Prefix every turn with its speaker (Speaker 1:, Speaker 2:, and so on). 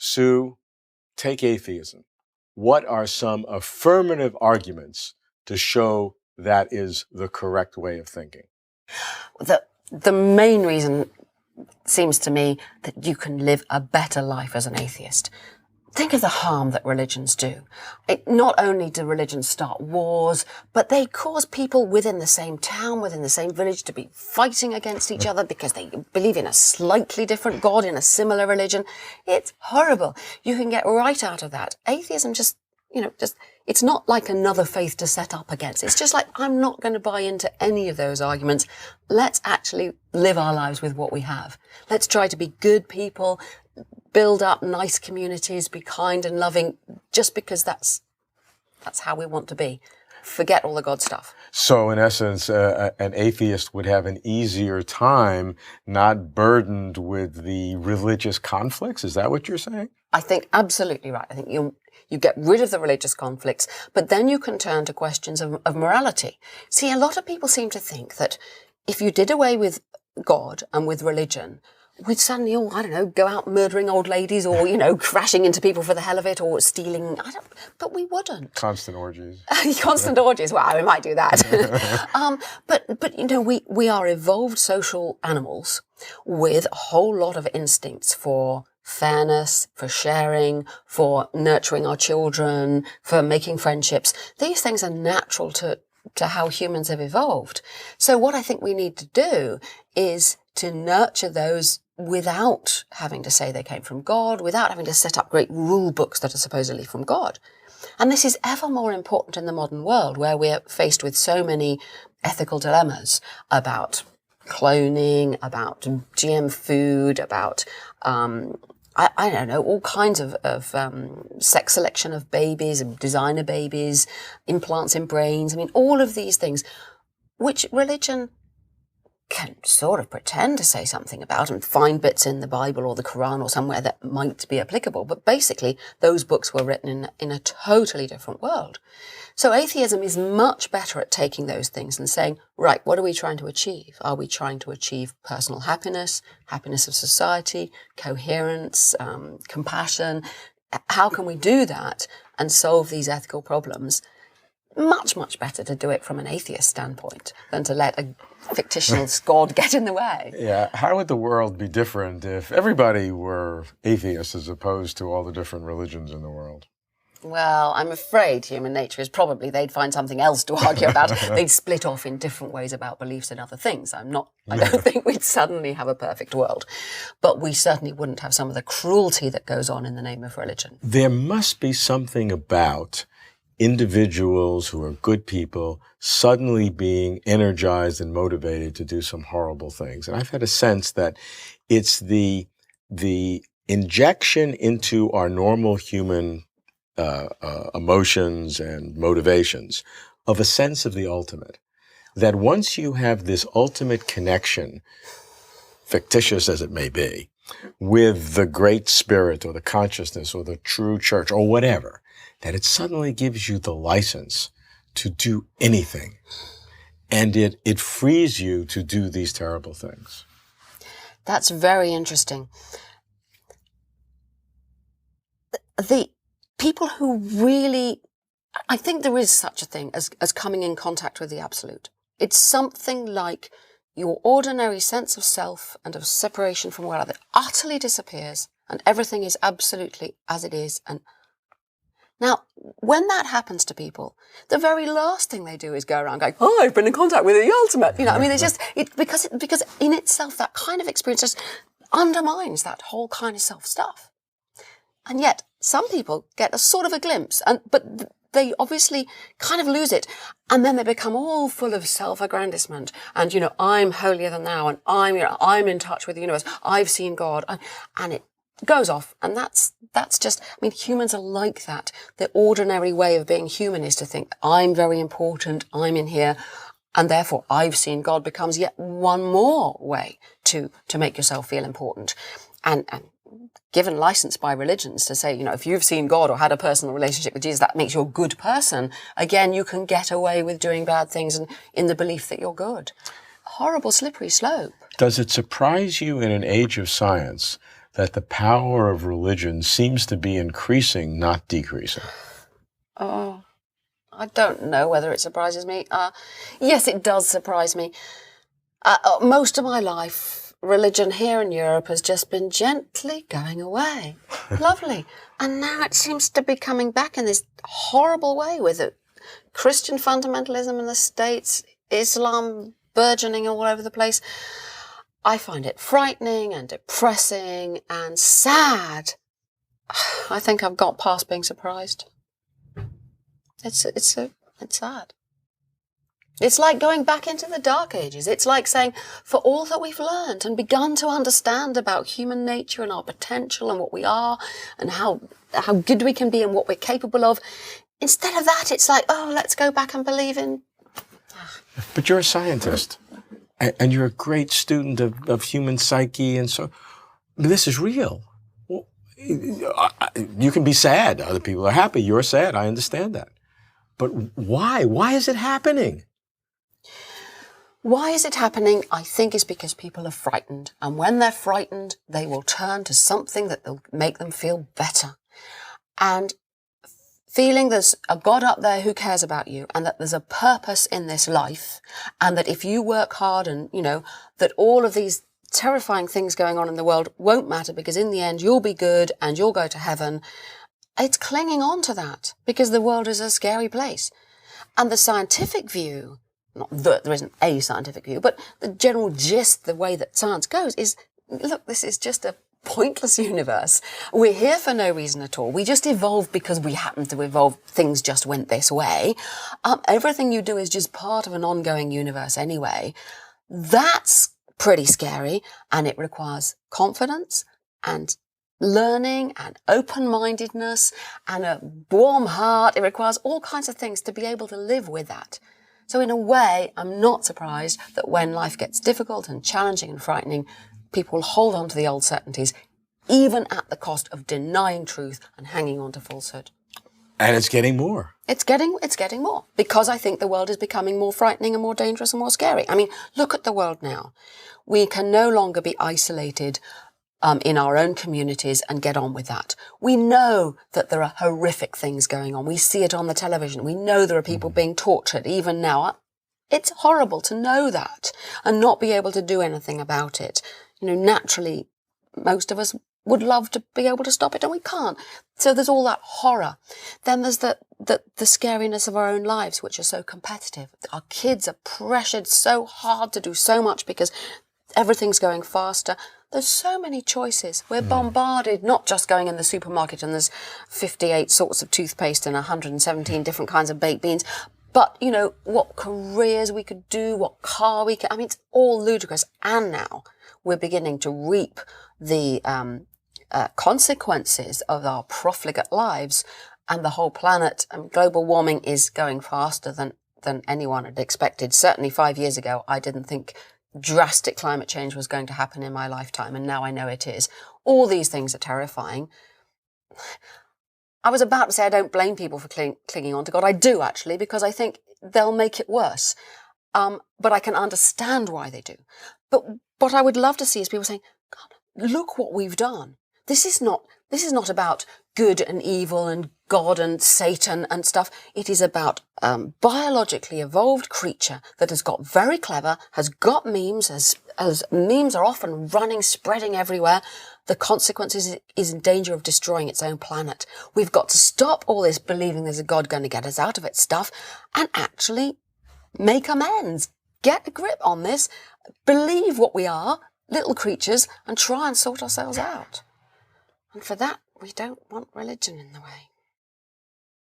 Speaker 1: Sue, take atheism. What are some affirmative arguments to show that is the correct way of thinking?
Speaker 2: The main reason seems to me that you can live a better life as an atheist. Think of the harm that religions do. Not only do religions start wars, but they cause people within the same town, within the same village to be fighting against each other because they believe in a slightly different God in a similar religion. It's horrible. You can get right out of that. Atheism it's not like another faith to set up against. It's just like, I'm not going to buy into any of those arguments. Let's actually live our lives with what we have. Let's try to be good people, build up nice communities, be kind and loving, just because that's how we want to be. Forget all the God stuff.
Speaker 1: So in essence, an atheist would have an easier time not burdened with the religious conflicts? Is that what you're saying?
Speaker 2: I think absolutely right. I think you get rid of the religious conflicts, but then you can turn to questions of morality. See, a lot of people seem to think that if you did away with God and with religion, we'd suddenly, go out murdering old ladies or, crashing into people for the hell of it or stealing. But we wouldn't.
Speaker 1: Constant orgies.
Speaker 2: Constant orgies. Well, we might do that. But we are evolved social animals with a whole lot of instincts for fairness, for sharing, for nurturing our children, for making friendships. These things are natural to how humans have evolved. So what I think we need to do is to nurture those without having to say they came from God, without having to set up great rule books that are supposedly from God. And this is ever more important in the modern world, where we're faced with so many ethical dilemmas about cloning, about GM food, about all kinds of sex selection of babies, designer babies, implants in brains. I mean, all of these things, which religion can sort of pretend to say something about and find bits in the Bible or the Quran or somewhere that might be applicable. But basically, those books were written in a totally different world. So atheism is much better at taking those things and saying, right, what are we trying to achieve? Are we trying to achieve personal happiness, happiness of society, coherence, compassion? How can we do that and solve these ethical problems? Much, much better to do it from an atheist standpoint than to let a fictitious God get in the way.
Speaker 1: Yeah. How would the world be different if everybody were atheists as opposed to all the different religions in the world?
Speaker 2: Well, I'm afraid human nature is probably they'd find something else to argue about. They'd split off in different ways about beliefs and other things. I don't think we'd suddenly have a perfect world. But we certainly wouldn't have some of the cruelty that goes on in the name of religion.
Speaker 1: There must be something about individuals who are good people suddenly being energized and motivated to do some horrible things. And I've had a sense that it's the injection into our normal human emotions and motivations of a sense of the ultimate. That once you have this ultimate connection, fictitious as it may be, with the great spirit or the consciousness or the true church or whatever, that it suddenly gives you the license to do anything. And it frees you to do these terrible things.
Speaker 2: That's very interesting. The people who really, I think there is such a thing as coming in contact with the absolute. It's something like your ordinary sense of self and of separation from one another utterly disappears and everything is absolutely as it is. And now, when that happens to people, the very last thing they do is go around going, oh, I've been in contact with the ultimate. Because in itself, that kind of experience just undermines that whole kind of self-stuff. And yet, some people get a sort of a glimpse, but they obviously kind of lose it. And then they become all full of self-aggrandizement. And, I'm holier than thou, and I'm in touch with the universe. I've seen God. And it goes off. And that's just, humans are like that. The ordinary way of being human is to think, I'm very important, I'm in here, and therefore I've seen God becomes yet one more way to make yourself feel important. And given license by religions to say, if you've seen God or had a personal relationship with Jesus, that makes you a good person. Again, you can get away with doing bad things and in the belief that you're good. Horrible slippery slope.
Speaker 1: Does it surprise you in an age of science that the power of religion seems to be increasing, not decreasing.
Speaker 2: Oh, I don't know whether it surprises me. Yes, it does surprise me. Most of my life, religion here in Europe has just been gently going away. Lovely. And now it seems to be coming back in this horrible way with it. Christian fundamentalism in the States, Islam burgeoning all over the place. I find it frightening and depressing and sad. I think I've got past being surprised. It's sad. It's like going back into the Dark Ages. It's like saying, for all that we've learned and begun to understand about human nature and our potential and what we are and how good we can be and what we're capable of, instead of that, it's like, oh, let's go back and believe in...
Speaker 1: But you're a scientist, and you're a great student of human psyche, and so this is real. Well, you can be sad. Other people are happy. You're sad. I understand that. But why? Why is it happening?
Speaker 2: Why is it happening? I think it's because people are frightened. And when they're frightened, they will turn to something that will make them feel better. And feeling there's a God up there who cares about you and that there's a purpose in this life and that if you work hard and, that all of these terrifying things going on in the world won't matter because in the end you'll be good and you'll go to heaven. It's clinging on to that because the world is a scary place. And the scientific view, not that there isn't a scientific view, but the general gist, the way that science goes is, look, this is just a pointless universe. We're here for no reason at all. We just evolved because we happen to evolve. Things just went this way. Everything you do is just part of an ongoing universe anyway. That's pretty scary, and it requires confidence and learning and open-mindedness and a warm heart. It requires all kinds of things to be able to live with that. So in a way, I'm not surprised that when life gets difficult and challenging and frightening, people hold on to the old certainties, even at the cost of denying truth and hanging on to falsehood.
Speaker 1: And it's getting more.
Speaker 2: It's getting more, because I think the world is becoming more frightening and more dangerous and more scary. I mean, look at the world now. We can no longer be isolated in our own communities and get on with that. We know that there are horrific things going on. We see it on the television. We know there are people being tortured even now. It's horrible to know that and not be able to do anything about it. Naturally, most of us would love to be able to stop it, and we can't. So there's all that horror. Then there's the scariness of our own lives, which are so competitive. Our kids are pressured so hard to do so much because everything's going faster. There's so many choices. We're bombarded, not just going in the supermarket and there's 58 sorts of toothpaste and 117 different kinds of baked beans, but, what careers we could do, what car we could... I mean, it's all ludicrous. And now we're beginning to reap the consequences of our profligate lives, and the whole planet. Global warming is going faster than anyone had expected. Certainly 5 years ago, I didn't think drastic climate change was going to happen in my lifetime, and now I know it is. All these things are terrifying. I was about to say I don't blame people for clinging on to God. I do, actually, because I think they'll make it worse. But I can understand why they do. But what I would love to see is people saying, God, look what we've done. This is not about good and evil and God and Satan and stuff. It is about biologically evolved creature that has got very clever, has got memes, as memes are often running, spreading everywhere. The consequences is in danger of destroying its own planet. We've got to stop all this believing there's a God going to get us out of it stuff and actually make amends. Get a grip on this. Believe what we are, little creatures, and try and sort ourselves out. And for that, we don't want religion in the way.